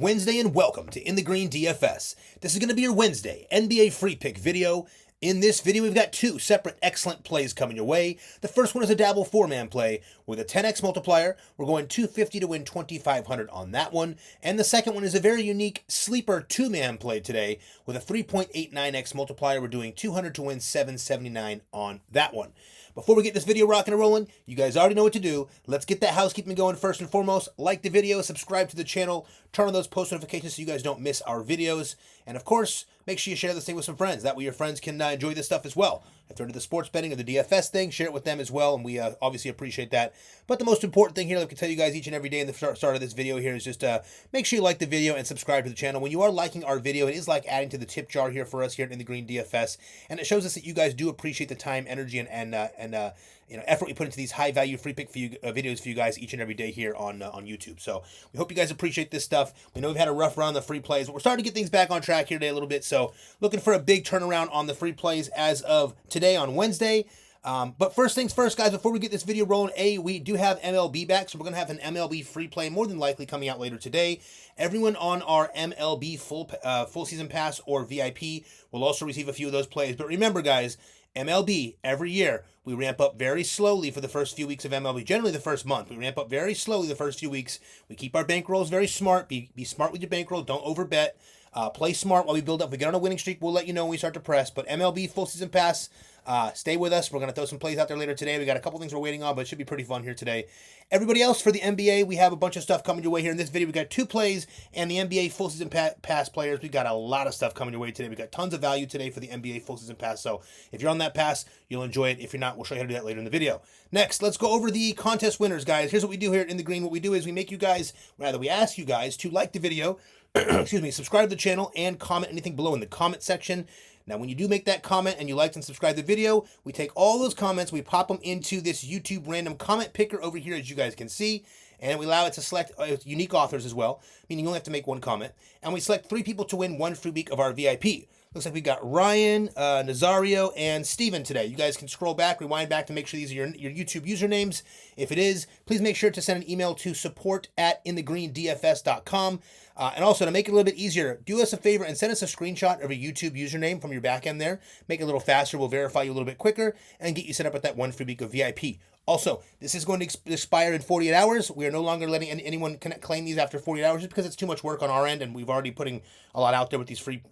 Wednesday and welcome to In the Green DFS. This is going to be your Wednesday NBA free pick video. In this video, we've got two separate excellent plays coming your way. The first one is a dabble 4-man play with a 10x multiplier. We're going 250 to win 2,500 on that one. And the second one is a very unique sleeper 2-man play today with a 3.89x multiplier. We're doing 200 to win 779 on that one. Before we get this video rocking and rolling, you guys already know what to do. Let's get that housekeeping going first and foremost. Like the video, subscribe to the channel, turn on those post notifications so you guys don't miss our videos. And of course, make sure you share this thing with some friends. That way your friends can enjoy this stuff as well. If they're into the sports betting or the DFS thing, share it with them as well, and we obviously appreciate that. But the most important thing here, like I can tell you guys each and every day in the start of this video here, is just make sure you like the video and subscribe to the channel. When you are liking our video, it is like adding to the tip jar here for us here in the Green DFS, and it shows us that you guys do appreciate the time, energy, and effort we put into these high-value free pick videos for you guys each and every day here on YouTube. So we hope you guys appreciate this stuff. We know we've had a rough run on the free plays, but we're starting to get things back on track here today a little bit. So looking for a big turnaround on the free plays as of today on Wednesday. But first things first, guys, before we get this video rolling, we do have MLB back, so we're going to have an MLB free play more than likely coming out later today. Everyone on our MLB full season pass or VIP will also receive a few of those plays. But remember, guys, MLB, every year, we ramp up very slowly for the first few weeks of MLB. Generally, the first month. We ramp up very slowly the first few weeks. We keep our bankrolls very smart. Be smart with your bankroll. Don't overbet. Play smart while we build up. If we get on a winning streak, we'll let you know when we start to press. But MLB full season pass, stay with us. We're going to throw some plays out there later today. We got a couple things we're waiting on, but it should be pretty fun here today. Everybody else for the NBA, we have a bunch of stuff coming your way here in this video. We got 2 plays and the NBA full season pass players. We got a lot of stuff coming your way today. We got tons of value today for the NBA full season pass. So if you're on that pass, you'll enjoy it. If you're not, we'll show you how to do that later in the video. Next, let's go over the contest winners, guys. Here's what we do here in the Green. What we do is we ask you guys to like the video, excuse me, subscribe to the channel, and comment anything below in the comment section. Now, when you do make that comment and you liked and subscribe to the video, we take all those comments, we pop them into this YouTube random comment picker over here, as you guys can see, and we allow it to select unique authors as well, meaning you only have to make one comment, and we select 3 people to win 1 free week of our VIP. Looks like we got Ryan, Nazario, and Steven today. You guys can scroll back, rewind back to make sure these are your YouTube usernames. If it is, please make sure to send an email to support@inthegreendfs.com. And also, to make it a little bit easier, do us a favor and send us a screenshot of a YouTube username from your back end there. Make it a little faster. We'll verify you a little bit quicker and get you set up with that 1 free week of VIP. Also, this is going to expire in 48 hours. We are no longer letting anyone claim these after 48 hours just because it's too much work on our end, and we've already putting a lot out there with these free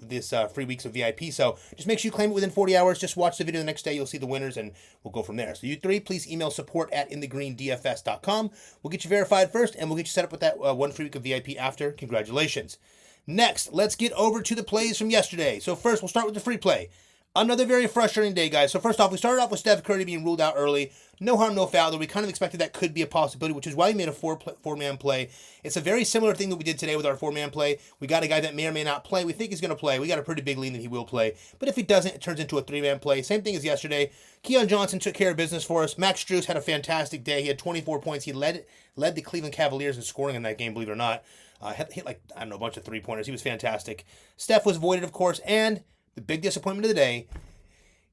weeks of VIP. So just make sure you claim it within 40 hours. Just watch the video the next day. You'll see the winners, and we'll go from there. So you 3, please email support@inthegreendfs.com. We'll get you verified first, and we'll get you set up with that 1 free week of VIP after. Congratulations. Next, let's get over to the plays from yesterday. So first, we'll start with the free play. Another very frustrating day, guys. So first off, we started off with Steph Curry being ruled out early. No harm, no foul, though we kind of expected that could be a possibility, which is why we made a 4-man play. It's a very similar thing that we did today with our 4-man play. We got a guy that may or may not play. We think he's going to play. We got a pretty big lead that he will play. But if he doesn't, it turns into a 3-man play. Same thing as yesterday. Keon Johnson took care of business for us. Max Strus had a fantastic day. He had 24 points. He led the Cleveland Cavaliers in scoring in that game, believe it or not. Hit a bunch of 3-pointers. He was fantastic. Steph was voided, of course, and the big disappointment of the day,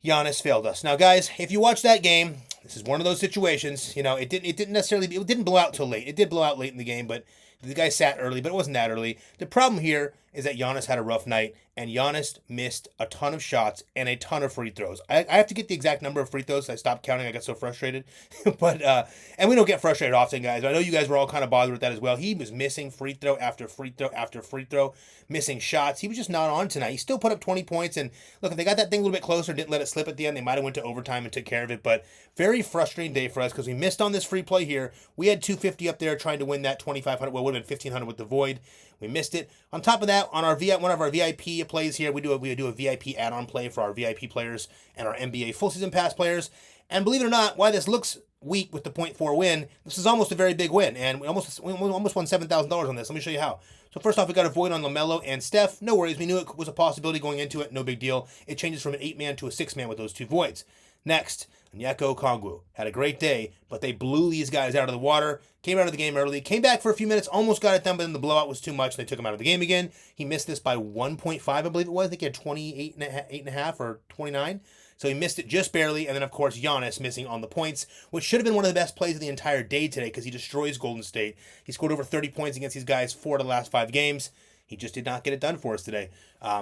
Giannis failed us. Now, guys, if you watch that game, this is one of those situations. It didn't blow out till late. It did blow out late in the game, but the guy sat early, but it wasn't that early. The problem here is that Giannis had a rough night, and Giannis missed a ton of shots and a ton of free throws. I have to get the exact number of free throws. I stopped counting. I got so frustrated. And we don't get frustrated often, guys. I know you guys were all kind of bothered with that as well. He was missing free throw after free throw after free throw, missing shots. He was just not on tonight. He still put up 20 points, and look, if they got that thing a little bit closer, didn't let it slip at the end, they might have went to overtime and took care of it. But very frustrating day for us because we missed on this free play here. We had 250 up there trying to win that 2,500. Well, it would have been 1,500 with the void. We missed it. On top of that, on our one of our VIP plays here, we do a VIP add-on play for our VIP players and our NBA full season pass players. And believe it or not, why this looks weak with the 0.4 win, this is almost a very big win, and we almost won $7,000 on this. Let me show you how. So first off, we got a void on LaMelo and Steph. No worries, we knew it was a possibility going into it. No big deal. It changes from an 8-man to a 6-man with those 2 voids. Next, Onyeka Okongwu had a great day, but they blew these guys out of the water. Came out of the game early, came back for a few minutes, almost got it done, but then the blowout was too much. They took him out of the game again. He missed this by 1.5, I believe it was. I think he had 28.5 or 29. So he missed it just barely. And then, of course, Giannis missing on the points, which should have been one of the best plays of the entire day today because he destroys Golden State. He scored over 30 points against these guys 4 of the last 5 games. He just did not get it done for us today.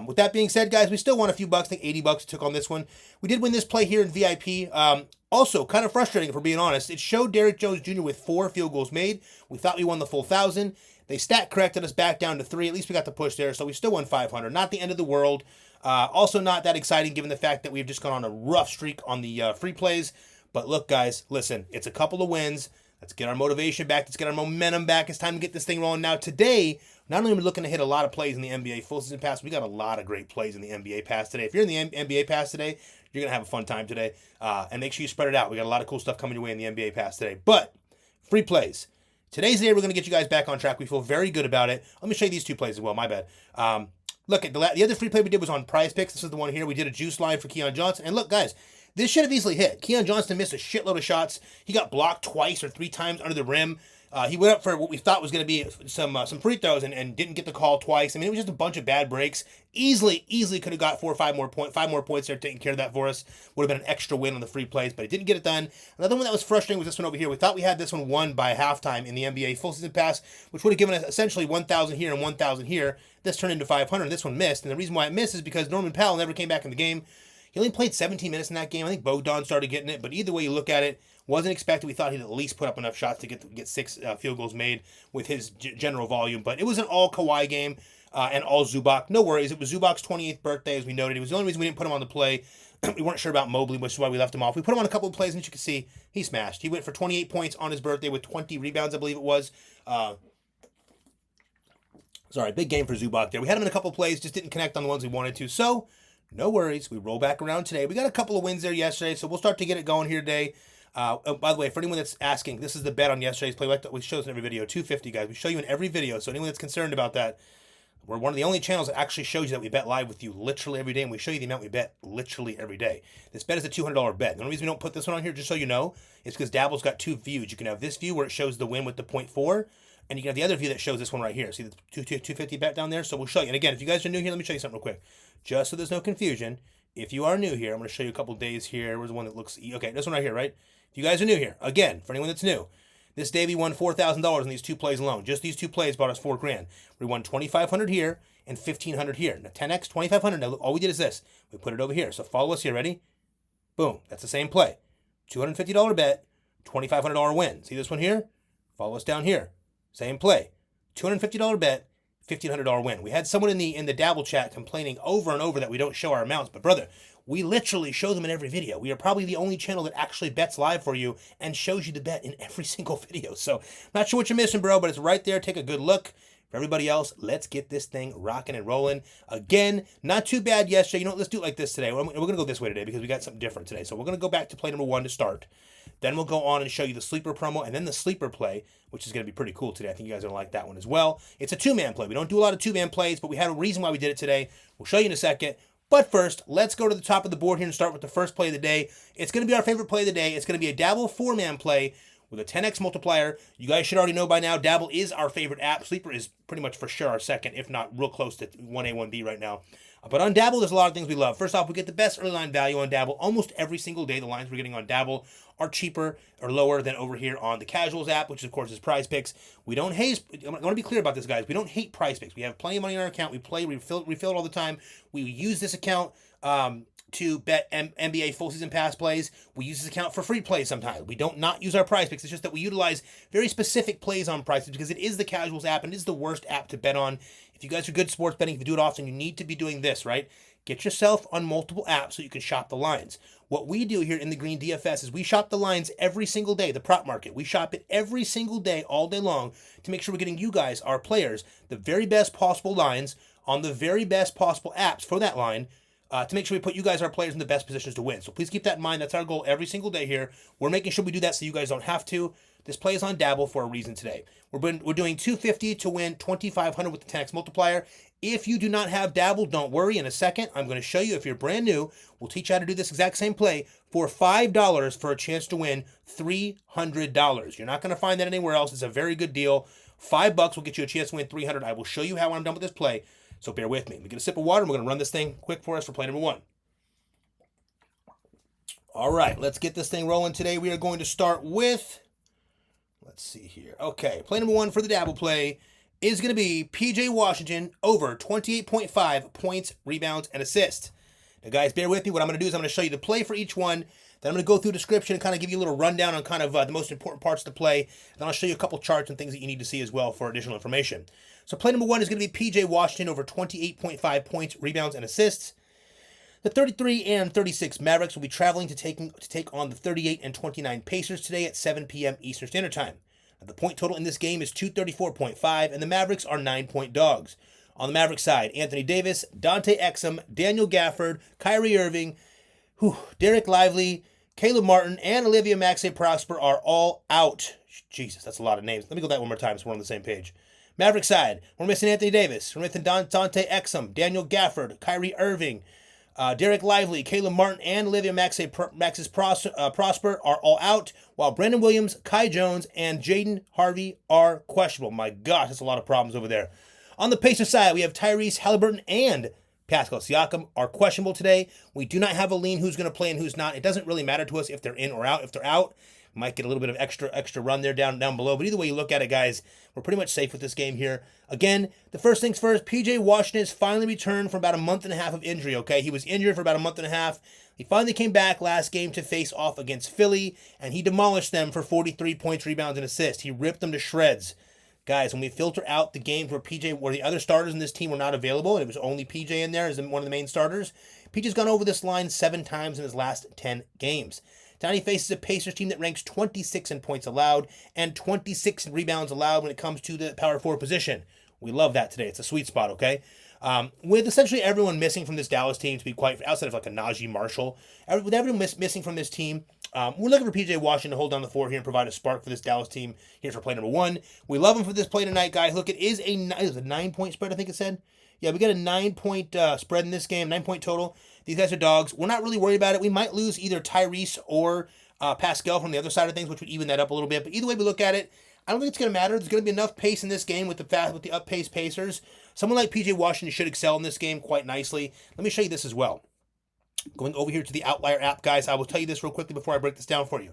With that being said, guys, we still won a few bucks. I think 80 bucks took on this one. We did win this play here in VIP. Also, kind of frustrating, if we're being honest. It showed Derrick Jones Jr. with 4 field goals made. We thought we won the full 1,000. They stat corrected us back down to 3. At least we got the push there, so we still won 500. Not the end of the world. Also not that exciting given the fact that we've just gone on a rough streak on the free plays. But look, guys, listen, it's a couple of wins. Let's get our motivation back. Let's get our momentum back. It's time to get this thing rolling. Now, today, not only are we looking to hit a lot of plays in the NBA full season pass, we got a lot of great plays in the NBA pass today. If you're in the NBA pass today, you're going to have a fun time today. And make sure you spread it out. We got a lot of cool stuff coming your way in the NBA pass today. But, free plays. Today's the day we're going to get you guys back on track. We feel very good about it. Let me show you these 2 plays as well. My bad. Look, at the other free play we did was on Prizepicks. This is the one here. We did a juice line for Keon Johnson. And look, guys, this should have easily hit. Keon Johnson missed a shitload of shots. He got blocked twice or 3 times under the rim. He went up for what we thought was going to be some free throws and didn't get the call twice. I mean, it was just a bunch of bad breaks. Easily could have got 4 or 5 more points there, taking care of that for us. Would have been an extra win on the free plays, but he didn't get it done. Another one that was frustrating was this one over here. We thought we had this one won by halftime in the NBA full season pass, which would have given us essentially 1,000 here and 1,000 here. This turned into 500. This one missed, and the reason why it missed is because Norman Powell never came back in the game. He only played 17 minutes in that game. I think Bogdan started getting it, but either way you look at it, wasn't expected. We thought he'd at least put up enough shots to get 6 field goals made with his general volume, but it was an all Kawhi game and all Zubac. No worries. It was Zubac's 28th birthday, as we noted. It was the only reason we didn't put him on the play. We weren't sure about Mobley, which is why we left him off. We put him on a couple of plays, and as you can see, he smashed. He went for 28 points on his birthday with 20 rebounds, I believe it was. Sorry, big game for Zubac there. We had him in a couple of plays, just didn't connect on the ones we wanted to. So, no worries. We roll back around today. We got a couple of wins there yesterday, so we'll start to get it going here today. Oh, by the way, for anyone that's asking, this is the bet on yesterday's play. We show this in every video, 250, guys. We show you in every video, so anyone that's concerned about that, we're one of the only channels that actually shows you that we bet live with you literally every day, and we show you the amount we bet literally every day. This bet is a $200 bet. The only reason we don't put this one on here, just so you know, is because Dabble's got 2 views. You can have this view where it shows the win with the 0.4, and you can have the other view that shows this one right here. See the 250 bet down there? So we'll show you. And again, if you guys are new here, let me show you something real quick. Just so there's no confusion, if you are new here, I'm going to show you a couple days here. Where's the one that looks... Okay, this one right here, right? If you guys are new here, again, for anyone that's new, this day we won $4,000 in these 2 plays alone. Just these 2 plays bought us $4,000. We won $2,500 here and $1,500 here. Now 10x, $2,500. Now look, all we did is this. We put it over here. So follow us here. Ready? Boom. That's the same play. $250 bet, $2,500 win. See this one here? Follow us down here. Same play. $250 bet, $1,500 win. We had someone in the Dabble chat complaining over and over that we don't show our amounts, but brother, we literally show them in every video. We are probably the only channel that actually bets live for you and shows you the bet in every single video. So, not sure what you're missing, bro, but it's right there. Take a good look. For everybody else, let's get this thing rocking and rolling. Again, not too bad yesterday. You know what? Let's do it like this today. We're going to go this way today because we got something different today. So we're going to go back to play number 1 to start. Then we'll go on and show you the sleeper promo and then the sleeper play, which is going to be pretty cool today. I think you guys are going to like that one as well. It's a 2-man play. We don't do a lot of 2-man plays, but we had a reason why we did it today. We'll show you in a second. But first, let's go to the top of the board here and start with the first play of the day. It's going to be our favorite play of the day. It's going to be a Dabble 4-man play with a 10x multiplier. You guys should already know by now, Dabble is our favorite app. Sleeper is pretty much for sure our second, if not real close to 1A, 1B right now. But on Dabble, there's a lot of things we love. First off, we get the best early line value on Dabble. Almost every single day, the lines we're getting on Dabble are cheaper or lower than over here on the Casuals app, which of course is Prizepicks. We don't hate, I want to be clear about this, guys. We don't hate Prizepicks. We have plenty of money in our account. We play, refill it all the time. We use this account to bet NBA full season pass plays. We use this account for free plays sometimes. We don't not use our Prizepicks. It's just that we utilize very specific plays on Prizepicks because it is the Casuals app and it is the worst app to bet on. If you guys are good sports betting, if you do it often, you need to be doing this, right? Get yourself on multiple apps so you can shop the lines. What we do here in the Green DFS is we shop the lines every single day, the prop market. We shop it every single day, all day long, to make sure we're getting you guys, our players, the very best possible lines on the very best possible apps for that line, to make sure we put you guys, our players, in the best positions to win. So please keep that in mind. That's our goal every single day here. We're making sure we do that so you guys don't have to. This play is on Dabble for a reason today. We're doing 250 to win 2,500 with the 10x multiplier. If you do not have Dabble, don't worry. In a second, I'm going to show you. If you're brand new, we'll teach you how to do this exact same play for $5 for a chance to win $300. You're not going to find that anywhere else. It's a very good deal. $5 will get you a chance to win $300. I will show you how when I'm done with this play. So bear with me. We get a sip of water, and we're going to run this thing quick for us for play number 1. All right, let's get this thing rolling today. We are going to start with, let's see here. Okay, play number one for the dabble play is going to be PJ Washington over 28.5 points, rebounds, and assists. Now, guys, bear with me. What I'm going to do is I'm going to show you the play for each one. Then I'm going to go through description and kind of give you a little rundown on kind of the most important parts of the play. Then I'll show you a couple charts and things that you need to see as well for additional information. So play number one is going to be PJ Washington over 28.5 points, rebounds, and assists. The 33 and 36 Mavericks will be traveling to take on the 38 and 29 Pacers today at 7 p.m. Eastern Standard Time. Now, the point total in this game is 234.5, and the Mavericks are 9-point dogs. On the Mavericks side, Anthony Davis, Dante Exum, Daniel Gafford, Kyrie Irving, Derek Lively, Caleb Martin, and Olivia Maxey Prosper are all out. Jesus, that's a lot of names. Let me go that one more time so we're on the same page. Maverick side, we're missing Anthony Davis. We're missing Dante Exum, Daniel Gafford, Kyrie Irving, Derek Lively, Caleb Martin, and Olivia Maxey Prosper are all out, while Brandon Williams, Kai Jones, and Jaden Harvey are questionable. My gosh, that's a lot of problems over there. On the Pacers side, we have Tyrese Halliburton and Pascal Siakam are questionable today. We do not have a lean who's going to play and who's not. It doesn't really matter to us if they're in or out. If they're out, might get a little bit of extra run there down below. But either way you look at it, guys, we're pretty much safe with this game here. Again, the first things first, PJ Washington has finally returned from about a month and a half of injury, okay? He was injured for about a month and a half. He finally came back last game to face off against Philly, and he demolished them for 43 points, rebounds, and assists. He ripped them to shreds. Guys, when we filter out the games where the other starters in this team were not available, and it was only PJ in there as one of the main starters, PJ's gone over this line 7 times in his last 10 games. Now he faces a Pacers team that ranks 26 in points allowed and 26 in rebounds allowed when it comes to the power forward position. We love that today. It's a sweet spot, okay? With essentially everyone missing from this Dallas team, to be quite outside of like a Najee Marshall, with everyone missing from this team, we're looking for PJ Washington to hold down the fort here and provide a spark for this Dallas team here for play number one. We love him for this play tonight, guys. Look, it is a 9-point spread, I think it said. Yeah, we got a 9-point spread in this game, 9-point total. These guys are dogs. We're not really worried about it. We might lose either Tyrese or Pascal from the other side of things, which would even that up a little bit. But either way we look at it, I don't think it's going to matter. There's going to be enough pace in this game with the up-paced Pacers. Someone like PJ Washington should excel in this game quite nicely. Let me show you this as well. Going over here to the Outlier app, guys, I will tell you this real quickly before I break this down for you.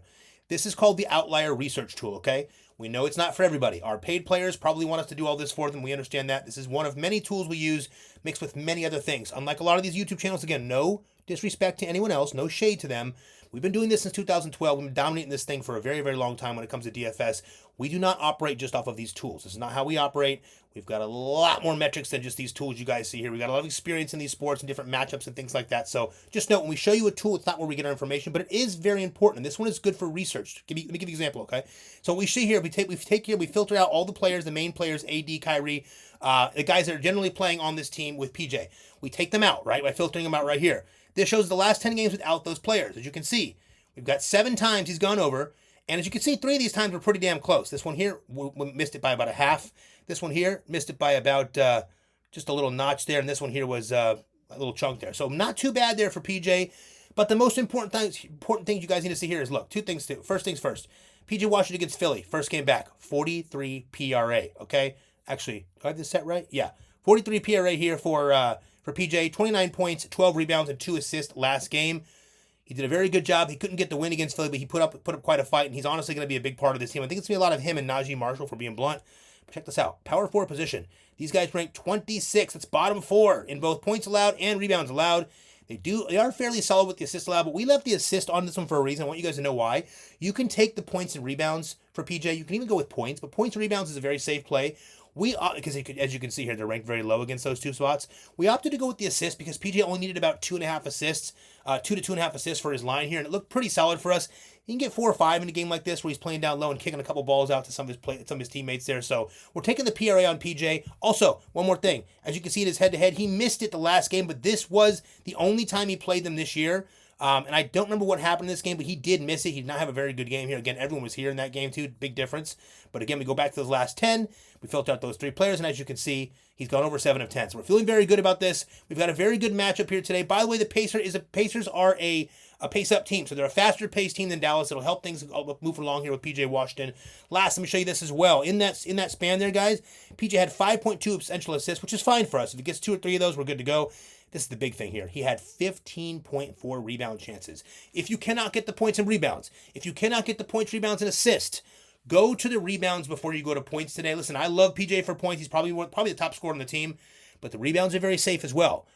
This is called the Outlier Research Tool, okay? We know it's not for everybody. Our paid players probably want us to do all this for them. We understand that. This is one of many tools we use mixed with many other things. Unlike a lot of these YouTube channels, again, no disrespect to anyone else, no shade to them. We've been doing this since 2012. We've been dominating this thing for a very, very long time when it comes to DFS. We do not operate just off of these tools. This is not how we operate. We've got a lot more metrics than just these tools you guys see here. We've got a lot of experience in these sports and different matchups and things like that. So just note, when we show you a tool, it's not where we get our information, but it is very important. And this one is good for research. Let me give you an example, okay? So what we see here, we filter out all the players, the main players, AD, Kyrie, the guys that are generally playing on this team with PJ. We take them out, right, by filtering them out right here. This shows the last 10 games without those players. As you can see, we've got 7 times he's gone over. And as you can see, 3 of these times were pretty damn close. This one here, we missed it by about a half. This one here, missed it by about just a little notch there. And this one here was a little chunk there. So not too bad there for PJ. But the most important thing you guys need to see here is, look, 2 things too. First things first. PJ Washington against Philly. First game back, 43 PRA, okay? Actually, do I have this set right? Yeah. 43 PRA here for PJ. 29 points, 12 rebounds, and 2 assists last game. He did a very good job. He couldn't get the win against Philly, but he put up quite a fight, and he's honestly going to be a big part of this team. I think it's going to be a lot of him and Najee Marshall, for being blunt. But check this out. Power forward position. These guys rank 26. That's bottom 4 in both points allowed and rebounds allowed. They are fairly solid with the assist allowed, but we left the assist on this one for a reason. I want you guys to know why. You can take the points and rebounds for PJ. You can even go with points, but points and rebounds is a very safe play. Because as you can see here, they're ranked very low against those 2 spots. We opted to go with the assist because PJ only needed about 2.5 assists, 2 to 2.5 assists for his line here, and it looked pretty solid for us. He can get 4 or 5 in a game like this where he's playing down low and kicking a couple balls out to some of his teammates there. So we're taking the PRA on PJ. Also, one more thing. As you can see in his head-to-head, he missed it the last game, but this was the only time he played them this year. And I don't remember what happened in this game, but he did miss it. He did not have a very good game here. Again, everyone was here in that game too. Big difference. But again, we go back to those last 10. We filter out those 3 players, and as you can see, he's gone over 7 of 10. So we're feeling very good about this. We've got a very good matchup here today. By the way, the Pacers are a a pace-up team. So they're a faster-paced team than Dallas. It'll help things move along here with P.J. Washington. Last, let me show you this as well. In that span there, guys, P.J. had 5.2 essential assists, which is fine for us. If he gets 2 or 3 of those, we're good to go. This is the big thing here. He had 15.4 rebound chances. If you cannot get the points and rebounds, if you cannot get the points, rebounds, and assists, go to the rebounds before you go to points today. Listen, I love PJ for points. He's probably the top scorer on the team, but the rebounds are very safe as well.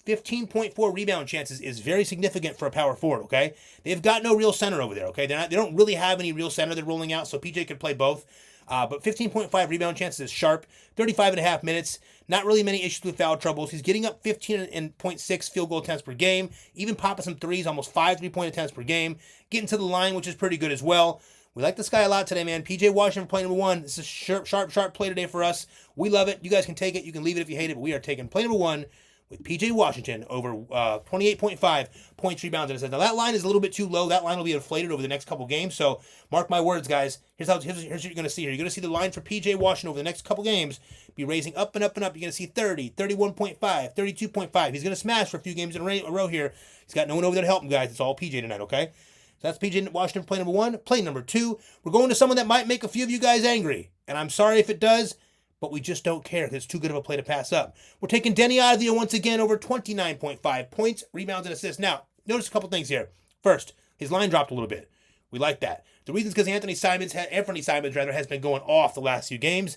15.4 rebound chances is very significant for a power forward, okay? They've got no real center over there, okay? They don't really have any real center they're rolling out, so PJ could play both. But 15.5 rebound chances is sharp. 35.5 minutes. Not really many issues with foul troubles. He's getting up 15.6 field goal attempts per game. Even popping some threes, almost 5 3-point attempts per game. Getting to the line, which is pretty good as well. We like this guy a lot today, man. P.J. Washington play number 1. This is sharp play today for us. We love it. You guys can take it. You can leave it if you hate it, but we are taking play number 1 with P.J. Washington over 28.5 points, rebounds, and assists. Now, that line is a little bit too low. That line will be inflated over the next couple games, so mark my words, guys. Here's what you're going to see here. You're going to see the line for P.J. Washington over the next couple games be raising up and up and up. You're going to see 30, 31.5, 32.5. He's going to smash for a few games in a row here. He's got no one over there to help him, guys. It's all P.J. tonight, okay? So that's P.J. Washington, play number 1. Play number 2, we're going to someone that might make a few of you guys angry, and I'm sorry if it does, but we just don't care because it's too good of a play to pass up. We're taking Deni Avdija once again over 29.5 points, rebounds, and assists. Now, notice a couple things here. First, his line dropped a little bit. We like that. The reason is because Anthony Simons has been going off the last few games,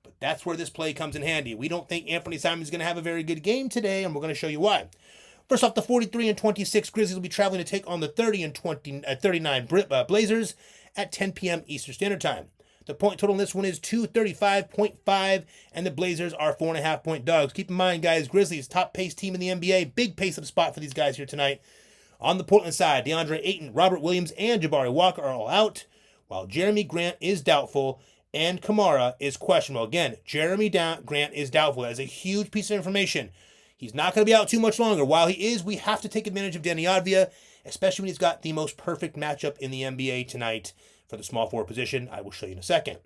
but that's where this play comes in handy. We don't think Anthony Simons is going to have a very good game today, and we're going to show you why. First off, the 43-26 Grizzlies will be traveling to take on the 39 Blazers at 10 p.m. Eastern Standard Time. The point total in this one is 235.5, and the Blazers are 4.5-point dogs. Keep in mind, guys, Grizzlies, top pace team in the NBA. Big pace-up spot for these guys here tonight. On the Portland side, DeAndre Ayton, Robert Williams, and Jabari Walker are all out, while Jeremy Grant is doubtful, and Kamara is questionable. Again, Jeremy Grant is doubtful. That is a huge piece of information. He's not going to be out too much longer. While he is, we have to take advantage of Deni Avdija, especially when he's got the most perfect matchup in the NBA tonight for the small forward position. I will show you in a second.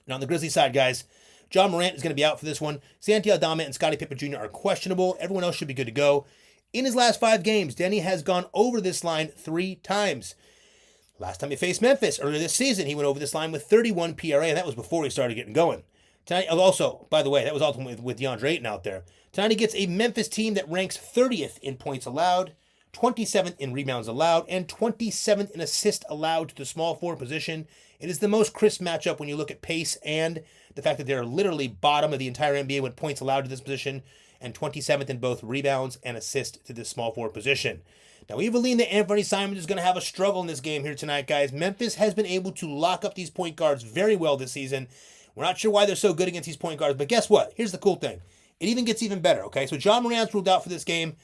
Now on the Grizzlies side, guys, John Morant is going to be out for this one. Santi Aldama and Scottie Pippen Jr. are questionable. Everyone else should be good to go. In his last 5 games, Deni has gone over this line 3 times. Last time he faced Memphis, earlier this season, he went over this line with 31 PRA, and that was before he started getting going. Tonight, also, by the way, that was ultimately with DeAndre Ayton out there. Tonight he gets a Memphis team that ranks 30th in points allowed, 27th in rebounds allowed, and 27th in assists allowed to the small forward position. It is the most crisp matchup when you look at pace and the fact that they're literally bottom of the entire NBA when points allowed to this position, and 27th in both rebounds and assists to this small forward position. Now, we believe that Anthony Simons is going to have a struggle in this game here tonight, guys. Memphis has been able to lock up these point guards very well this season. We're not sure why they're so good against these point guards, but guess what? Here's the cool thing. It even gets even better, okay? So John Morant's ruled out for this game,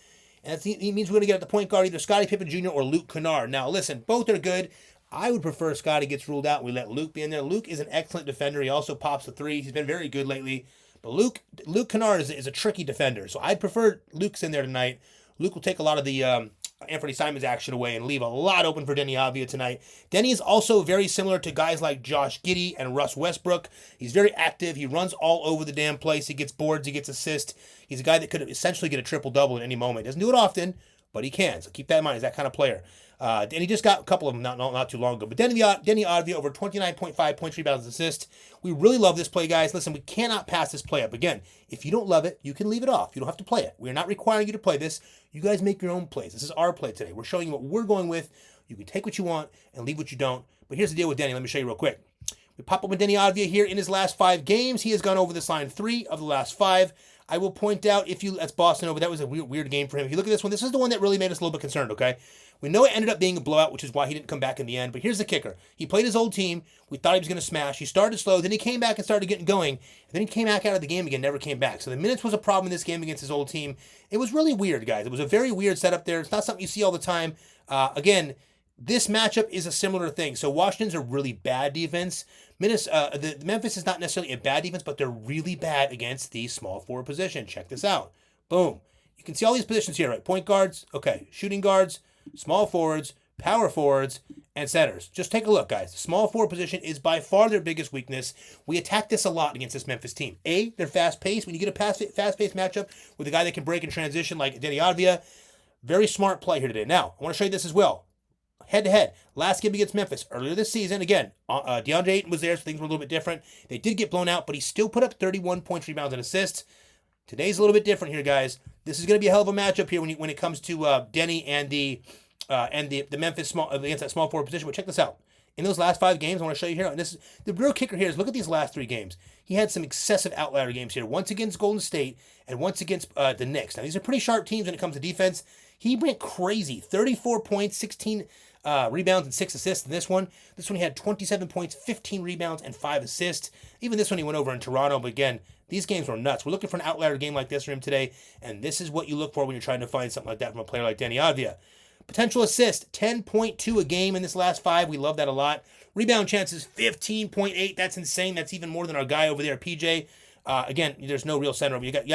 and that means we're going to get at the point guard either Scottie Pippen Jr. or Luke Kennard. Now, listen, both are good. I would prefer Scottie gets ruled out and we let Luke be in there. Luke is an excellent defender. He also pops the threes. He's been very good lately. But Luke Kennard is a tricky defender, so I'd prefer Luke's in there tonight. Luke will take a lot of the Anthony Simons action away and leave a lot open for Deni Avdija tonight. Deni is also very similar to guys like Josh Giddey and Russ Westbrook. He's very active. He runs all over the damn place. He gets boards. He gets assists. He's a guy that could essentially get a triple-double at any moment. Doesn't do it often, but he can. So keep that in mind. He's that kind of player. And he just got a couple of them not too long ago. But Deni Avdija over 29.5 points, rebounds, and assists. We really love this play, guys. Listen, we cannot pass this play up. Again, if you don't love it, you can leave it off. You don't have to play it. We're not requiring you to play this. You guys make your own plays. This is our play today. We're showing you what we're going with. You can take what you want and leave what you don't. But here's the deal with Deni. Let me show you real quick. We pop up with Deni Avdija here in his last 5 games. He has gone over this line 3 of the last 5. I will point out, that's Boston over. That was a weird game for him. If you look at this one, this is the one that really made us a little bit concerned, okay? We know it ended up being a blowout, which is why he didn't come back in the end. But here's the kicker. He played his old team. We thought he was going to smash. He started slow. Then he came back and started getting going. And then he came back out of the game again, never came back. So the minutes was a problem in this game against his old team. It was really weird, guys. It was a very weird setup there. It's not something you see all the time. Again, this matchup is a similar thing. So Washington's a really bad defense. Memphis is not necessarily a bad defense, but they're really bad against the small forward position. Check this out. Boom. You can see all these positions here, right? Point guards, okay. Shooting guards, small forwards, power forwards, and centers. Just take a look, guys. The small forward position is by far their biggest weakness. We attack this a lot against this Memphis team. They're fast-paced. When you get a fast-paced matchup with a guy that can break and transition like Deni Avdija, Very smart play here today. Now, I want to show you this as well. Head-to-head, last game against Memphis earlier this season. Again, DeAndre Ayton was there, so things were a little bit different. They did get blown out, but he still put up 31 points, rebounds, and assists. Today's a little bit different here, guys. This is going to be a hell of a matchup here when it comes to Deni and the Memphis against that small forward position. But check this out. In those last 5 games, I want to show you here. And this is the real kicker here is look at these last 3 games. He had some excessive outlier games here. Once against Golden State and once against the Knicks. Now these are pretty sharp teams when it comes to defense. He went crazy. 34 points, 16 rebounds, and 6 assists in this one. This one he had 27 points, 15 rebounds, and 5 assists. Even this one he went over in Toronto. But again, these games were nuts. We're looking for an outlier game like this for him today. And this is what you look for when you're trying to find something like that from a player like Deni Avdija. Potential assist, 10.2 a game in this last 5. We love that a lot. Rebound chances, 15.8. That's insane. That's even more than our guy over there, PJ. Again, there's no real center over. You got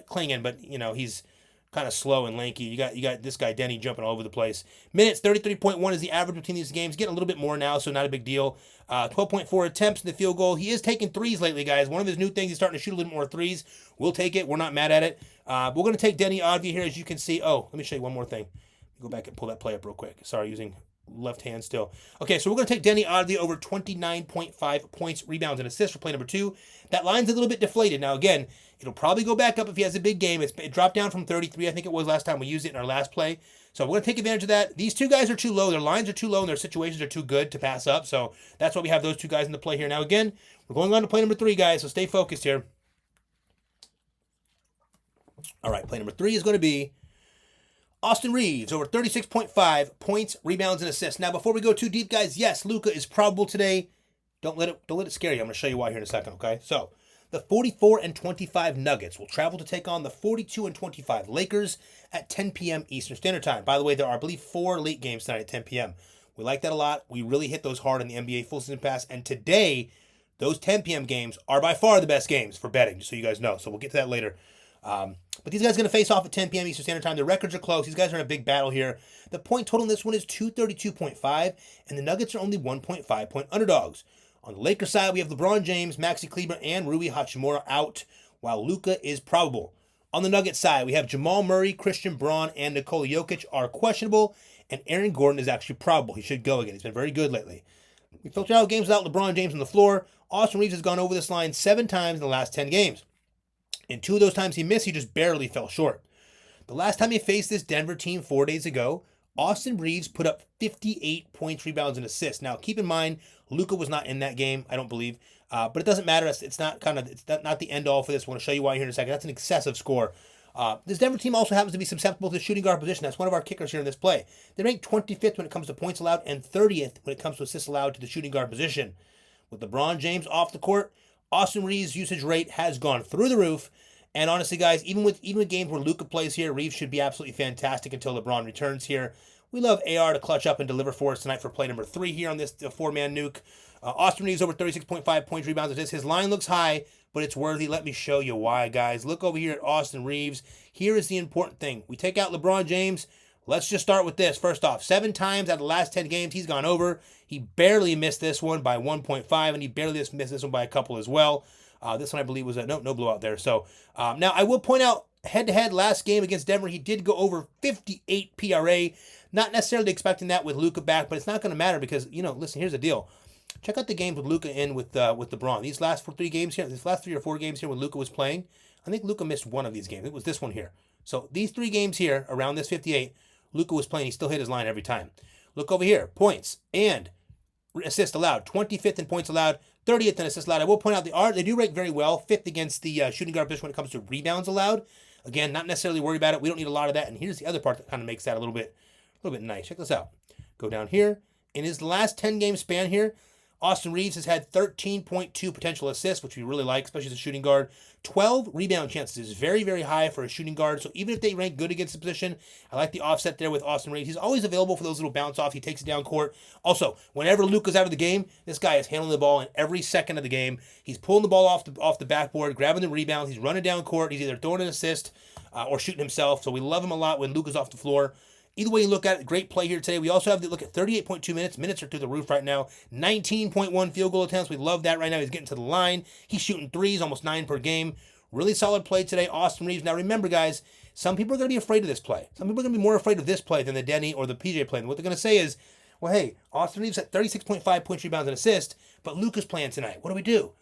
Klingon, but he's kind of slow and lanky. You got this guy Deni jumping all over the place. Minutes, 33.1 is the average between these games. Getting a little bit more now, so not a big deal. 12.4 attempts in the field goal. He is taking threes lately, guys. One of his new things, he's starting to shoot a little more threes. We'll take it. We're not mad at it. We're going to take Deni Avdija here, as you can see. Oh, let me show you one more thing. Go back and pull that play up real quick. Sorry, using left hand still. Okay, so we're going to take Deni Avdija over 29.5 points, rebounds, and assists for play number 2. That line's a little bit deflated. Now, again, it'll probably go back up if he has a big game. It dropped down from 33, I think it was last time we used it in our last play. So we're going to take advantage of that. These 2 guys are too low. Their lines are too low, and their situations are too good to pass up. So that's why we have those 2 guys in the play here. Now, again, we're going on to play number 3, guys, so stay focused here. All right, play number 3 is going to be Austin Reaves, over 36.5 points, rebounds, and assists. Now, before we go too deep, guys, yes, Luka is probable today. Don't let it scare you. I'm going to show you why here in a second, okay? So, the 44-25 Nuggets will travel to take on the 42-25 Lakers at 10 p.m. Eastern Standard Time. By the way, there are, I believe, 4 late games tonight at 10 p.m. We like that a lot. We really hit those hard in the NBA Full Season Pass. And today, those 10 p.m. games are by far the best games for betting, just so you guys know. So, we'll get to that later. But these guys are going to face off at 10 p.m. Eastern Standard Time. The records are close. These guys are in a big battle here. The point total in this one is 232.5, and the Nuggets are only 1.5 point underdogs. On the Lakers side, we have LeBron James, Maxi Kleber, and Rui Hachimura out, while Luka is probable. On the Nuggets side, we have Jamal Murray, Christian Braun, and Nikola Jokic are questionable, and Aaron Gordon is actually probable. He should go again. He's been very good lately. We filtered out games without LeBron James on the floor. Austin Reaves has gone over this line 7 times in the last 10 games. In 2 of those times he missed, he just barely fell short. The last time he faced this Denver team 4 days ago, Austin Reaves put up 58 points, rebounds, and assists. Now, keep in mind, Luka was not in that game, I don't believe. But it doesn't matter. It's not the end-all for this. I want to show you why here in a second. That's an excessive score. This Denver team also happens to be susceptible to the shooting guard position. That's one of our kickers here in this play. They're ranked 25th when it comes to points allowed and 30th when it comes to assists allowed to the shooting guard position. With LeBron James off the court, Austin Reaves' usage rate has gone through the roof. And honestly, guys, even with games where Luka plays here, Reaves should be absolutely fantastic until LeBron returns here. We love AR to clutch up and deliver for us tonight for play number 3 here on this 4-man nuke. Austin Reaves over 36.5 points, rebounds, assists. His line looks high, but it's worthy. Let me show you why, guys. Look over here at Austin Reaves. Here is the important thing. We take out LeBron James. Let's just start with this. First off, 7 times out of the last 10 games, he's gone over. He barely missed this one by 1.5, and he barely missed this one by a couple as well. This one, I believe, was no blowout there. So, now, I will point out, head-to-head last game against Denver, he did go over 58 PRA. Not necessarily expecting that with Luka back, but it's not going to matter because, listen, here's the deal. Check out the games with Luka in with LeBron. These last 3 games here, these last 3 or 4 games here when Luka was playing, I think Luka missed one of these games. It was this one here. So, these 3 games here, around this 58, Luka was playing. He still hit his line every time. Look over here. Points and assists allowed. 25th in points allowed. 30th in assists allowed. I will point out they do rank very well. 5th against the shooting guard position when it comes to rebounds allowed. Again, not necessarily worried about it. We don't need a lot of that. And here's the other part that kind of makes that a little bit nice. Check this out. Go down here. In his last 10-game span here, Austin Reaves has had 13.2 potential assists, which we really like, especially as a shooting guard. 12 rebound chances is very, very high for a shooting guard. So even if they rank good against the position, I like the offset there with Austin Reaves. He's always available for those little bounce offs. He takes it down court. Also, whenever Luka's out of the game, this guy is handling the ball in every second of the game. He's pulling the ball off the backboard, grabbing the rebounds. He's running down court. He's either throwing an assist or shooting himself. So we love him a lot when Luka's off the floor. Either way you look at it, great play here today. We also have to look at 38.2 minutes. Minutes are through the roof right now. 19.1 field goal attempts. We love that right now. He's getting to the line. He's shooting threes, almost 9 per game. Really solid play today, Austin Reaves. Now remember, guys, some people are going to be afraid of this play. Some people are going to be more afraid of this play than the Deni or the PJ play. And what they're going to say is, well, hey, Austin Reaves at 36.5 points, rebounds, and assists, but Luka's playing tonight. What do we do?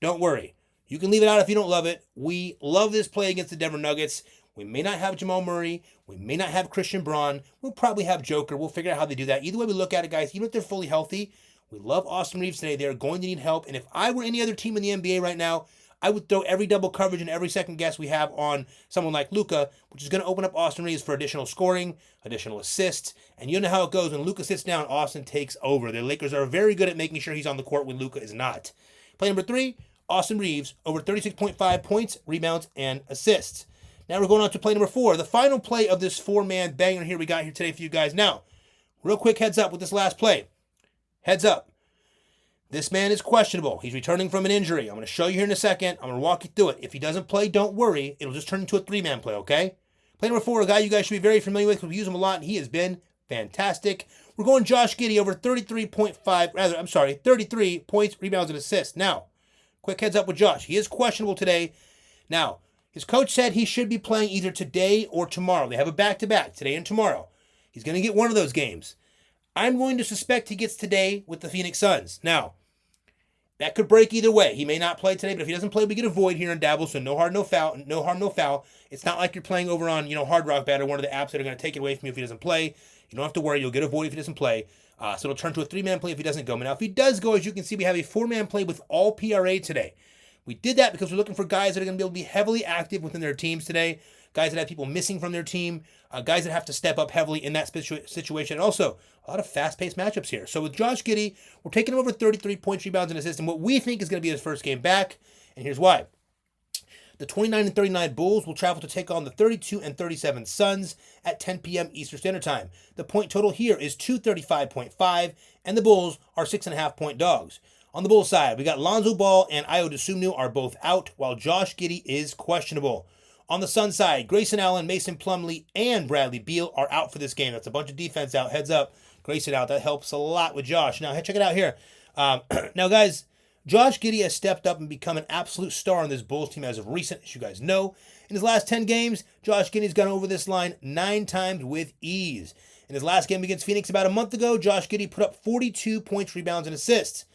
Don't worry. You can leave it out if you don't love it. We love this play against the Denver Nuggets. We may not have Jamal Murray. We may not have Christian Braun. We'll probably have Joker. We'll figure out how they do that. Either way we look at it, guys, even if they're fully healthy, we love Austin Reaves today. They're going to need help. And if I were any other team in the NBA right now, I would throw every double coverage and every second guess we have on someone like Luka, which is going to open up Austin Reaves for additional scoring, additional assists. And you know how it goes. When Luka sits down, Austin takes over. The Lakers are very good at making sure he's on the court when Luka is not. Play number 3, Austin Reaves, over 36.5 points, rebounds, and assists. Now we're going on to play number 4, the final play of this 4-man banger here we got here today for you guys. Now, real quick heads up with this last play. Heads up. This man is questionable. He's returning from an injury. I'm going to show you here in a second. I'm going to walk you through it. If he doesn't play, don't worry. It'll just turn into a 3-man play, okay? Play number 4, a guy you guys should be very familiar with because we use him a lot, and he has been fantastic. We're going Josh Giddey over 33 points, rebounds, and assists. Now, quick heads up with Josh. He is questionable today. Now, his coach said he should be playing either today or tomorrow. They have a back-to-back, today and tomorrow. He's going to get one of those games. I'm going to suspect he gets today with the Phoenix Suns. Now, that could break either way. He may not play today, but if he doesn't play, we get a void here in Dabble, so no harm, no foul. It's not like you're playing over on, Hard Rock Bet or one of the apps that are going to take it away from you if he doesn't play. You don't have to worry. You'll get a void if he doesn't play. So it'll turn to a 3-man play if he doesn't go. Now, if he does go, as you can see, we have a 4-man play with all PRA today. We did that because we're looking for guys that are going to be able to be heavily active within their teams today, guys that have people missing from their team, guys that have to step up heavily in that situation, and also a lot of fast-paced matchups here. So with Josh Giddey, we're taking him over 33 points, rebounds, and assists, and what we think is going to be his first game back, and here's why. The 29-39 Bulls will travel to take on the 32-37 Suns at 10 p.m. Eastern Standard Time. The point total here is 235.5, and the Bulls are 6.5-point dogs. On the Bulls side, we got Lonzo Ball and Ayo Dosunmu are both out, while Josh Giddey is questionable. On the Suns side, Grayson Allen, Mason Plumlee, and Bradley Beal are out for this game. That's a bunch of defense out. Heads up. Grayson out. That helps a lot with Josh. Now, check it out here. Now, guys, Josh Giddey has stepped up and become an absolute star on this Bulls team as of recent, as you guys know. In his last 10 games, Josh Giddey's gone over this line 9 times with ease. In his last game against Phoenix about a month ago, Josh Giddey put up 42 points, rebounds, and assists.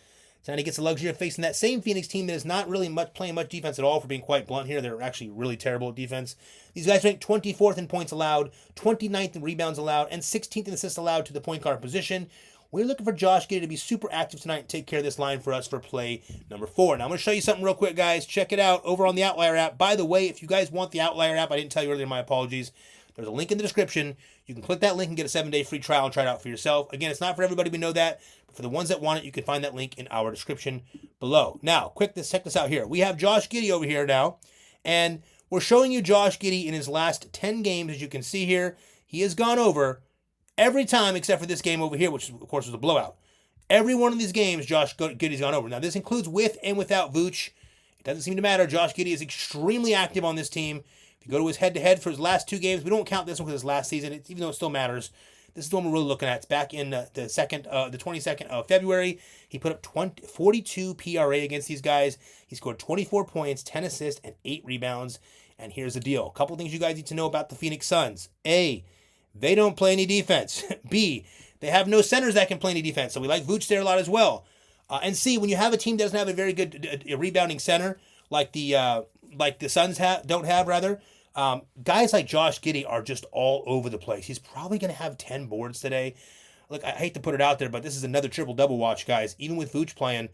So now he gets the luxury of facing that same Phoenix team that is not really playing much defense at all, for being quite blunt here. They're actually really terrible at defense. These guys rank 24th in points allowed, 29th in rebounds allowed, and 16th in assists allowed to the point guard position. We're looking for Josh Giddey to be super active tonight and take care of this line for us for play number 4. Now I'm going to show you something real quick, guys. Check it out over on the Outlier app. By the way, if you guys want the Outlier app, I didn't tell you earlier, my apologies. There's a link in the description. You can click that link and get a 7-day free trial and try it out for yourself. Again, it's not for everybody, we know that. But for the ones that want it, you can find that link in our description below. Now, check this out here. We have Josh Giddey over here now. And we're showing you Josh Giddey in his last 10 games. As you can see here, he has gone over every time except for this game over here, which, of course, was a blowout. Every one of these games, Josh Giddey's gone over. Now, this includes with and without Vooch. It doesn't seem to matter. Josh Giddey is extremely active on this team. If you go to his head-to-head for his last 2 games, we don't count this one because it's last season, even though it still matters. This is the one we're really looking at. It's back in the 22nd of February. He put up 42 PRA against these guys. He scored 24 points, 10 assists, and 8 rebounds. And here's the deal. A couple things you guys need to know about the Phoenix Suns. A, they don't play any defense. B, they have no centers that can play any defense. So we like Vooch there a lot as well. And C, when you have a team that doesn't have a very good rebounding center, like the Suns don't have, guys like Josh Giddey are just all over the place. He's probably going to have 10 boards today. Look, I hate to put it out there, but this is another triple-double watch, guys. Even with Vooch playing,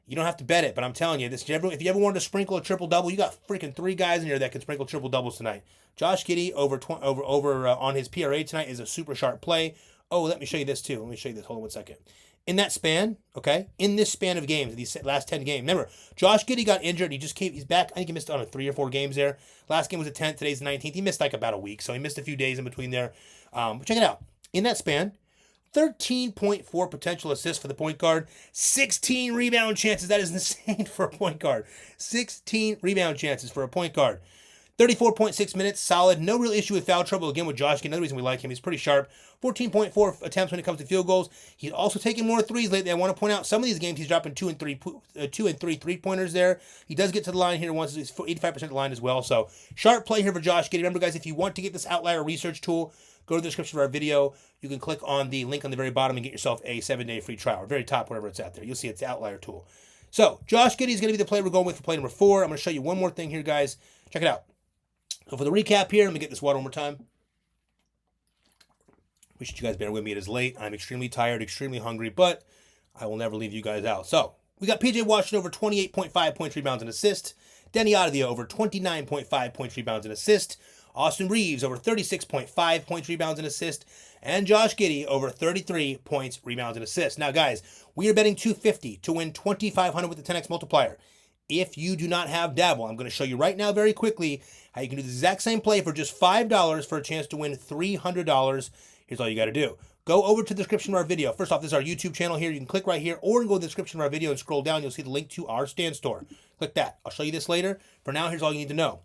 you don't have to bet it, but I'm telling you, if you ever wanted to sprinkle a triple-double, you got freaking 3 guys in here that can sprinkle triple-doubles tonight. Josh Giddey over on his PRA tonight is a super sharp play. Oh, let me show you this too. Let me show you this. Hold on one second. In that span, okay, in this span of games, these last 10 games, remember, Josh Giddey got injured. He's back. I think he missed on 3 or 4 games there. Last game was the 10th. Today's the 19th. He missed like about a week, so he missed a few days in between there. But check it out. In that span, 13.4 potential assists for the point guard, 16 rebound chances. That is insane for a point guard. 16 rebound chances for a point guard. 34.6 minutes, solid. No real issue with foul trouble. Again, with Josh Giddey, another reason we like him. He's pretty sharp. 14.4 attempts when it comes to field goals. He's also taking more threes lately. I want to point out some of these games he's dropping 2 and 3 3-pointers there. He does get to the line here once. He's 85% of the line as well. So sharp play here for Josh Giddey. Remember, guys, if you want to get this outlier research tool, go to the description of our video. You can click on the link on the very bottom and get yourself a 7-day free trial, or very top, wherever it's at there. You'll see it's the outlier tool. So Josh Giddey is going to be the player we're going with for play number 4. I'm going to show you one more thing here, guys. Check it out. So for the recap here, let me get this water one more time. Appreciate you guys bearing with me. It is late. I'm extremely tired, extremely hungry, but I will never leave you guys out. So we got PJ Washington over 28.5 points, rebounds, and assists. Deni Avdija over 29.5 points, rebounds, and assists. Austin Reaves over 36.5 points, rebounds, and assists. And Josh Giddey over 33 points, rebounds, and assists. Now, guys, we are betting $250 to win $2,500 with the 10x multiplier. If you do not have Dabble, I'm going to show you right now very quickly how you can do the exact same play for just $5 for a chance to win $300. Here's all you got to do. Go over to the description of our video. First off, this is our YouTube channel here. You can click right here or go to the description of our video and scroll down. You'll see the link to our stand store. Click that. I'll show you this later. For now, here's all you need to know.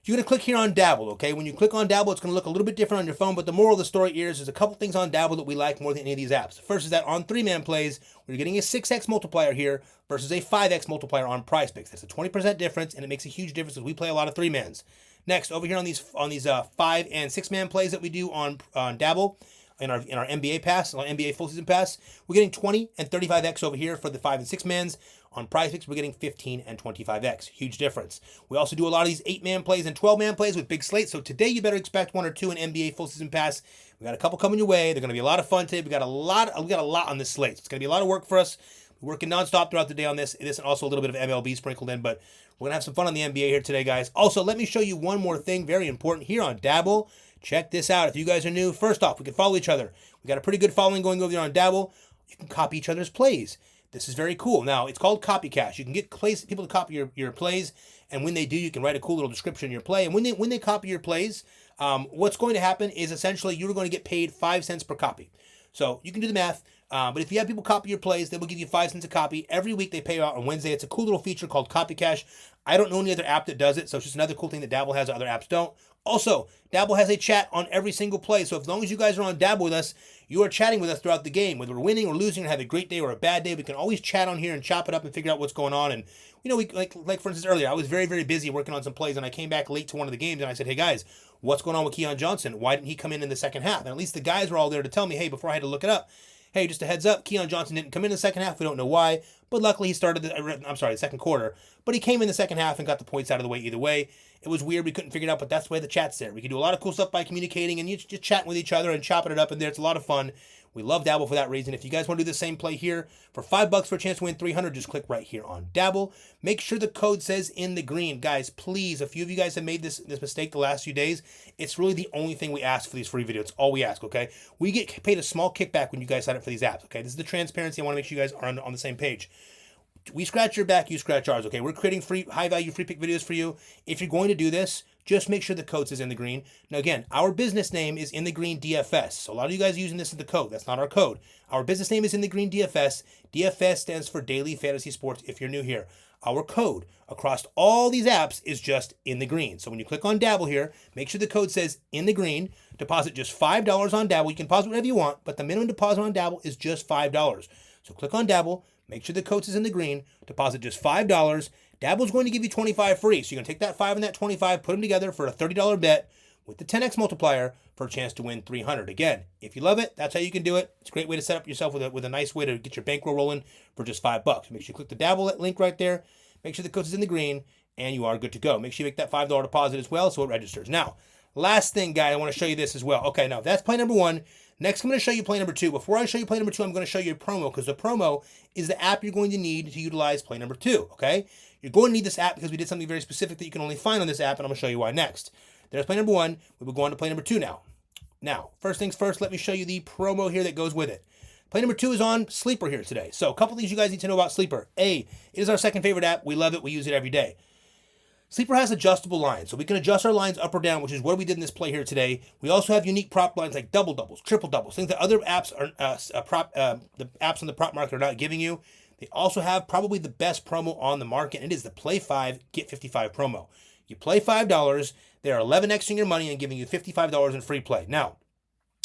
You're going to click here on Dabble, okay? When you click on Dabble, it's going to look a little bit different on your phone, but the moral of the story is there's a couple things on Dabble that we like more than any of these apps. First is that on 3-man plays, we're getting a 6x multiplier here versus a 5x multiplier on Prizepicks. That's a 20% difference, and it makes a huge difference because we play a lot of 3-mans. Next, over here on these 5 and 6-man plays that we do on Dabble, in our NBA pass, on NBA full season pass, we're getting 20 and 35x over here for the 5 and 6-mans. On Prizepicks, we're getting 15 and 25x. Huge difference. We also do a lot of these 8-man plays and 12-man plays with big slates. So today you better expect 1 or 2 in NBA full season pass. We got a couple coming your way. They're going to be a lot of fun today. We got a lot on this slate. So it's going to be a lot of work for us. We're working nonstop throughout the day on this. This and also a little bit of MLB sprinkled in, but we're going to have some fun on the NBA here today, guys. Also, let me show you one more thing, very important here on Dabble. Check this out. If you guys are new, first off, we can follow each other. We got a pretty good following going over there on Dabble. You can copy each other's plays. This is very cool. Now, it's called Copycat. You can get people to copy your plays, and when they do, you can write a cool little description in your play. And when they copy your plays, what's going to happen is essentially you're going to get paid 5 cents per copy. So you can do the math. But if you have people copy your plays, they will give you 5 cents a copy. Every week they pay out on Wednesday. It's a cool little feature called Copycat. I don't know any other app that does it, so it's just another cool thing that Dabble has that other apps don't. Also, Dabble has a chat on every single play, so as long as you guys are on Dabble with us, you are chatting with us throughout the game. Whether we're winning or losing or have a great day or a bad day, we can always chat on here and chop it up and figure out what's going on. And, you know, we like for instance, earlier, I was very, very busy working on some plays, and I came back late to one of the games, and I said, hey, guys, what's going on with Keon Johnson? Why didn't he come in the second half? And at least the guys were all there to tell me, hey, before I had to look it up, hey, just a heads up, Keon Johnson didn't come in the second half. We don't know why, but luckily he started the second quarter. But he came in the second half and got the points out of the way either way. It was weird. We couldn't figure it out, but that's the way the chat's there. We can do a lot of cool stuff by communicating and just chatting with each other and chopping it up in there. It's a lot of fun. We love Dabble for that reason. If you guys want to do the same play here for $5 for a chance to win $300, just click right here on Dabble. Make sure the code says in the green. Guys, please, a few of you guys have made this mistake the last few days. It's really the only thing we ask for these free videos. It's all we ask, okay? We get paid a small kickback when you guys sign up for these apps, okay? This is the transparency. I want to make sure you guys are on the same page. We scratch your back, you scratch ours, okay? We're creating free, high-value free pick videos for you. If you're going to do this, just make sure the code says in the green. Now, again, our business name is in the green DFS. So a lot of you guys are using this as the code. That's not our code. Our business name is in the green DFS. DFS stands for Daily Fantasy Sports if you're new here. Our code across all these apps is just in the green. So when you click on Dabble here, make sure the code says in the green. Deposit just $5 on Dabble. You can deposit whatever you want, but the minimum deposit on Dabble is just $5. So click on Dabble. Make sure the code is in the green. Deposit just $5. Dabble's going to give you $25 free. So you're going to take that 5 and that 25, put them together for a $30 bet with the 10x multiplier for a chance to win $300. Again, if you love it, that's how you can do it. It's a great way to set up yourself with a nice way to get your bankroll rolling for just $5. Make sure you click the Dabble link right there. Make sure the code is in the green, and you are good to go. Make sure you make that $5 deposit as well so it registers. Now, last thing, guys, I want to show you this as well. Okay, now that's play number 1. Next, I'm going to show you play number 2. Before I show you play number 2, I'm going to show you a promo because the promo is the app you're going to need to utilize play number 2, okay? You're going to need this app because we did something very specific that you can only find on this app, and I'm going to show you why next. There's play number 1. We will go on to play number 2 now. Now, first things first, let me show you the promo here that goes with it. Play number 2 is on Sleeper here today. So a couple things you guys need to know about Sleeper. A, it is our second favorite app. We love it. We use it every day. Sleeper has adjustable lines, so we can adjust our lines up or down, which is what we did in this play here today. We also have unique prop lines like double doubles, triple doubles, things that other apps are the apps on the prop market are not giving you. They also have probably the best promo on the market, and it is the Play 5 Get 55 promo. You play $5, they're 11xing your money and giving you $55 in free play. Now,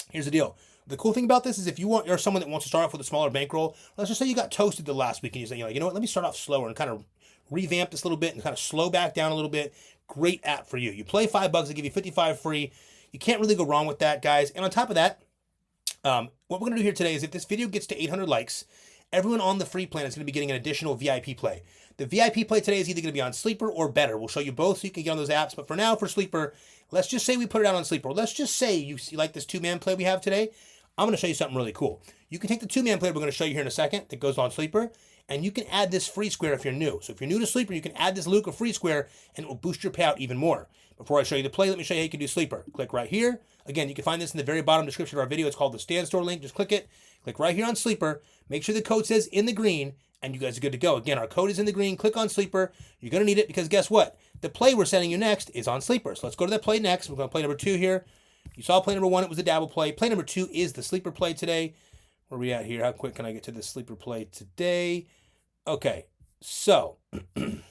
here's the deal. The cool thing about this is if you're someone that wants to start off with a smaller bankroll, let's just say you got toasted the last week and you say, you know what, let me start off slower and kind of revamp this a little bit and kind of slow back down a little bit. Great app for you. You play $5, they give you 55 free. You can't really go wrong with that, guys. And on top of that, what we're going to do here today is if this video gets to 800 likes, everyone on the free plan is going to be getting an additional VIP play. The VIP play today is either going to be on Sleeper or Better. We'll show you both so you can get on those apps. But for now, for Sleeper, let's just say we put it out on Sleeper. Let's just say you like this two-man play we have today. I'm going to show you something really cool. You can take the two-man play we're going to show you here in a second that goes on Sleeper, and you can add this free square if you're new. So if you're new to Sleeper, you can add this Luka free square, and it will boost your payout even more. Before I show you the play, let me show you how you can do Sleeper. Click right here. Again, you can find this in the very bottom description of our video. It's called the Stand Store link. Just click it. Click right here on Sleeper. Make sure the code says in the green, and you guys are good to go. Again, our code is in the green. Click on Sleeper. You're going to need it because guess what? The play we're sending you next is on Sleeper. So let's go to that play next. We're going to play number 2 here. You saw play number 1. It was a dabble play. Play number 2 is the Sleeper play today. Where are we at here? How quick can I get to the Sleeper play today? Okay, so play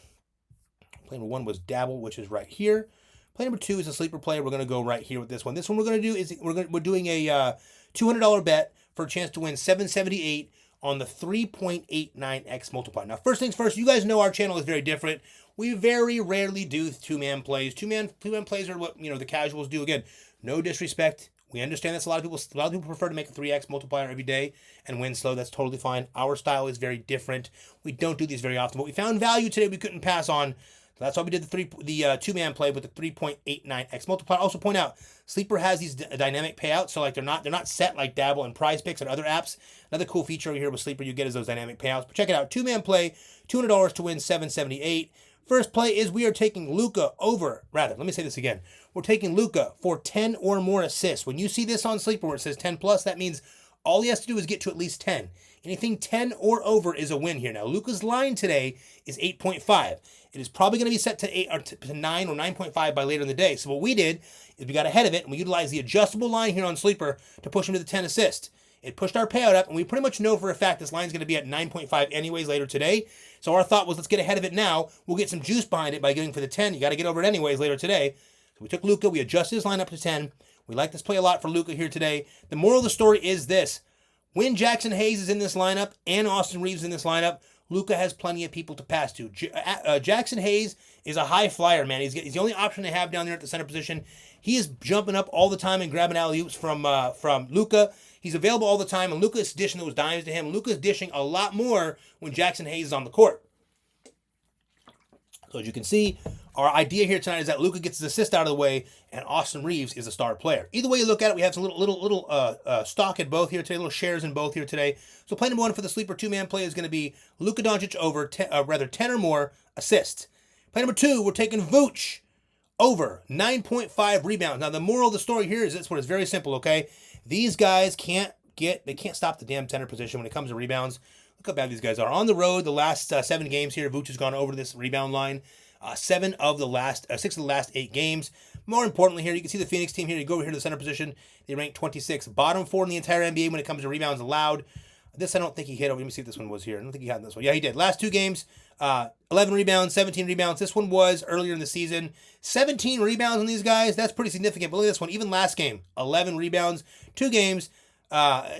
number 1 was dabble, which is right here. Play number 2 is a Sleeper play. We're going to go right here with this one. This one we're going to do is we're doing a $200 bet for a chance to win $778 on the 3.89x multiplier. Now, first things first, you guys know our channel is very different. We very rarely do two-man plays. Two-man plays are what the casuals do. Again, no disrespect. We understand that's a lot of people prefer to make a 3x multiplier every day and win slow. That's totally fine. Our style is very different. We don't do these very often, but we found value today we couldn't pass on. So that's why we did the two-man play with the 3.89x multiplier. Also point out, Sleeper has these dynamic payouts, so like they're not set like Dabble and Prizepicks and other apps. Another cool feature over here with Sleeper you get is those dynamic payouts. But check it out, two-man play, $200 to win $778. First play is we are taking Luka over, rather, let me say this again. We're taking Luka for 10 or more assists. When you see this on Sleeper where it says 10 plus, that means all he has to do is get to at least 10. Anything 10 or over is a win here. Now, Luka's line today is 8.5. It is probably going to be set to 8 or to 9 or 9.5 by later in the day. So what we did is we got ahead of it and we utilized the adjustable line here on Sleeper to push him to the 10 assists. It pushed our payout up, and we pretty much know for a fact this line's going to be at 9.5 anyways later today. So our thought was, let's get ahead of it now. We'll get some juice behind it by going for the 10. You got to get over it anyways later today. So we took Luka. We adjusted his line up to 10. We like this play a lot for Luka here today. The moral of the story is this. When Jackson Hayes is in this lineup and Austin Reaves in this lineup, Luka has plenty of people to pass to. Jackson Hayes is a high flyer, man. He's the only option they have down there at the center position. He is jumping up all the time and grabbing alley-oops from Luka. He's available all the time, and Luka is dishing those dimes to him. Luka's dishing a lot more when Jackson Hayes is on the court. So as you can see, our idea here tonight is that Luka gets his assist out of the way, and Austin Reaves is a star player. Either way you look at it, we have some little stock in both here today, little shares in both here today. So play number 1 for the Sleeper two-man play is going to be Luka Doncic over 10 or more assists. Play number 2, we're taking Vooch over 9.5 rebounds. Now the moral of the story here is this one is very simple, okay? These guys can't stop the damn center position when it comes to rebounds. Look how bad these guys are. On the road, the last 7 games here, Vooch has gone over this rebound line. 6 of the last 8 games. More importantly here, you can see the Phoenix team here. You go over here to the center position. They rank 26. Bottom 4 in the entire NBA when it comes to rebounds allowed. This I don't think he hit. Let me see if this one was here. I don't think he had this one. Yeah, he did. Last 2 games, 11 rebounds, 17 rebounds. This one was earlier in the season. 17 rebounds on these guys. That's pretty significant. But look at this one. Even last game, 11 rebounds, 2 games.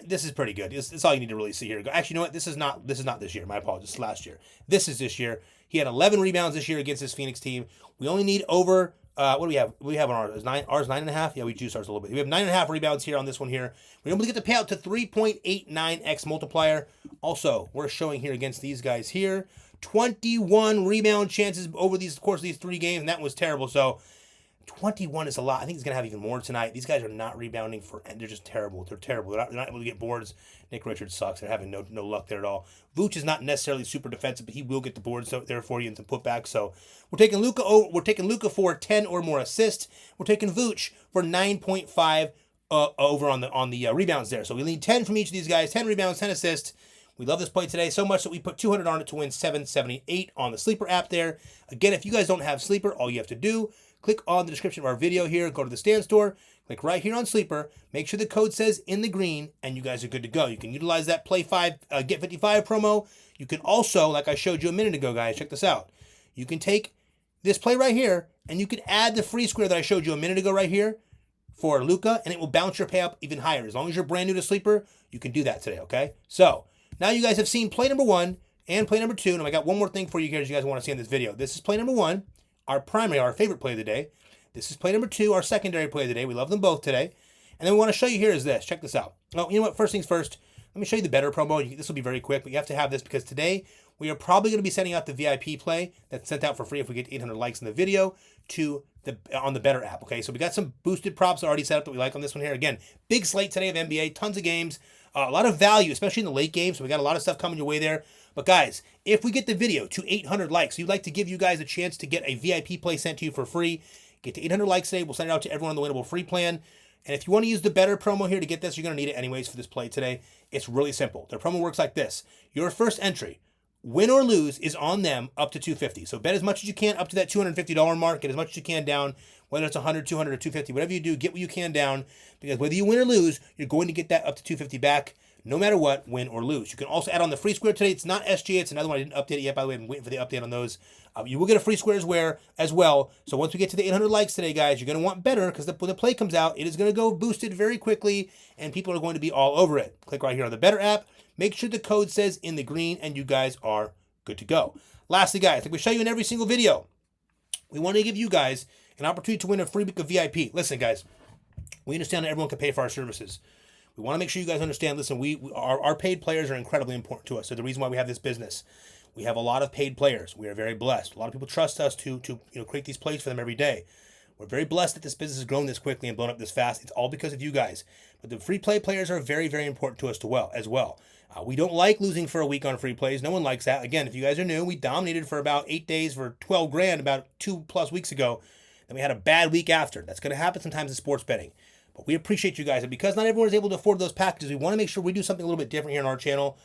This is pretty good. It's all you need to really see here. Actually, you know what? This is not this year. My apologies. It's last year. This is this year. He had 11 rebounds this year against this Phoenix team. We only need over, what do we have? What do we have on ours? Ours 9.5? Yeah, we juiced ours a little bit. We have 9.5 rebounds here on this one here. We're able to get the payout to 3.89x multiplier. Also, we're showing here against these guys here, 21 rebound chances over the course of these 3 games, and that was terrible. So 21 is a lot. I think he's going to have even more tonight. These guys are not rebounding and they're just terrible. They're terrible. They're not able to get boards. Nick Richards sucks. They're having no luck there at all. Vooch is not necessarily super defensive, but he will get the boards there for you and some putbacks. So we're taking Luka for 10 or more assists. We're taking Vooch for 9.5 over on the rebounds there. So we need 10 from each of these guys. 10 rebounds, 10 assists. We love this play today so much that we put 200 on it to win 778 on the Sleeper app there. Again, if you guys don't have Sleeper, all you have to do, click on the description of our video here, go to the Stand Store, click right here on Sleeper, make sure the code says in the green, and you guys are good to go. You can utilize that Play 5, Get 55 promo. You can also, like I showed you a minute ago, guys, check this out. You can take this play right here and you can add the free square that I showed you a minute ago right here for Luca, and it will bounce your pay up even higher. As long as you're brand new to Sleeper, you can do that today, okay? So, now you guys have seen play number 1 and play number 2, and I got one more thing for you guys want to see in this video. This is play number 1, our primary, our favorite play of the day. This is play number 2, our secondary play of the day. We love them both today. And then we want to show you here is this. Check this out. Oh, you know what? First things first, let me show you the better promo. This will be very quick, but you have to have this because today we are probably going to be sending out the VIP play that's sent out for free if we get 800 likes in the video on the better app, okay? So we got some boosted props already set up that we like on this one here. Again, big slate today of NBA, tons of games, a lot of value, especially in the late game, so we got a lot of stuff coming your way there. But guys, if we get the video to 800 likes, we'd like to give you guys a chance to get a VIP play sent to you for free. Get to 800 likes today, we'll send it out to everyone on the winnable free plan. And if you want to use the better promo here to get this, you're going to need it anyways for this play today. It's really simple. The promo works like this. Your first entry, win or lose, is on them up to $250. So bet as much as you can up to that $250 mark. Get as much as you can down, whether it's $100, $200, or $250. Whatever you do, get what you can down, because whether you win or lose, you're going to get that up to $250 back, no matter what, win or lose. You can also add on the free square today. It's not SGA. It's another one. I didn't update it yet, by the way. I'm waiting for the update on those. You will get a free square as well. So once we get to the 800 likes today, guys, you're going to want better, because when the play comes out, it is going to go boosted very quickly, and people are going to be all over it. Click right here on the better app. Make sure the code says in the green, and you guys are good to go. Lastly, guys, like we show you in every single video, we want to give you guys an opportunity to win a free week of VIP. Listen, guys, we understand that everyone can pay for our services. We want to make sure you guys understand, listen, our paid players are incredibly important to us. They're the reason why we have this business. We have a lot of paid players. We are very blessed. A lot of people trust us to create these plays for them every day. We're very blessed that this business has grown this quickly and blown up this fast. It's all because of you guys. But the free play players are very, very important to us as well. We don't like losing for a week on free plays. No one likes that. Again, if you guys are new, we dominated for about 8 days for 12 grand about 2+ weeks ago. Then we had a bad week after. That's going to happen sometimes in sports betting. But we appreciate you guys. And because not everyone is able to afford those packages, we want to make sure we do something a little bit different here on our channel.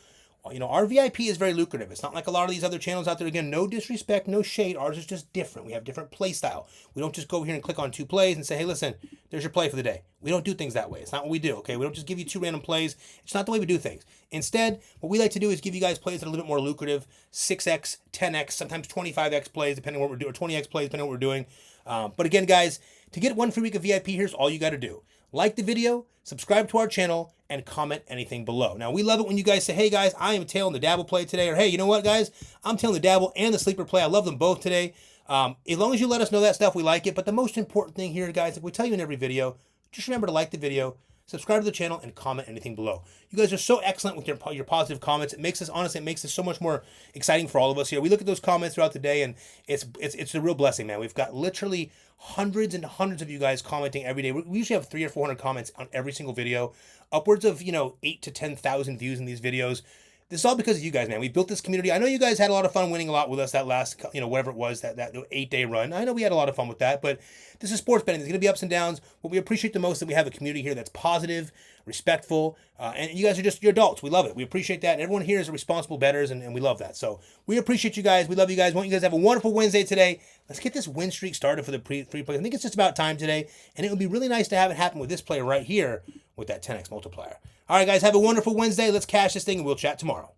Our VIP is very lucrative. It's not like a lot of these other channels out there. Again, no disrespect, no shade. Ours is just different. We have different play style. We don't just go here and click on 2 plays and say, hey, listen, there's your play for the day. We don't do things that way. It's not what we do, okay? We don't just give you 2 random plays. It's not the way we do things. Instead, what we like to do is give you guys plays that are a little bit more lucrative, 6x, 10x, sometimes 25x plays, depending on what we're doing, or 20x plays, depending on what we're doing. But again, guys, to get 1 free week of VIP, here's all you got to do. Like the video, subscribe to our channel, and comment anything below. Now, we love it when you guys say, hey, guys, I am tailing the dabble play today, or hey, you know what, guys, I'm tailing the dabble and the sleeper play. I love them both today. As long as you let us know that stuff, we like it. But the most important thing here, guys, like we tell you in every video, just remember to like the video, subscribe to the channel, and comment anything below. You guys are so excellent with your positive comments. It makes us, honestly, it makes this so much more exciting for all of us here. We look at those comments throughout the day, and it's a real blessing, man. We've got literally hundreds and hundreds of you guys commenting every day. We usually have 300 or 400 comments on every single video, upwards of 8,000 to 10,000 views in these videos. This is all because of you guys, man. We built this community. I know you guys had a lot of fun winning a lot with us that last, whatever it was, that 8-day run. I know we had a lot of fun with that, but this is sports betting. There's going to be ups and downs. What we appreciate the most is that we have a community here that's positive, respectful, and you guys are just, you're adults. We love it. We appreciate that, and everyone here is responsible bettors, and we love that. So we appreciate you guys. We love you guys. We want you guys to have a wonderful Wednesday today. Let's get this win streak started for the free play. I think it's just about time today, and it would be really nice to have it happen with this player right here with that 10x multiplier. All right, guys, have a wonderful Wednesday. Let's cash this thing, and we'll chat tomorrow.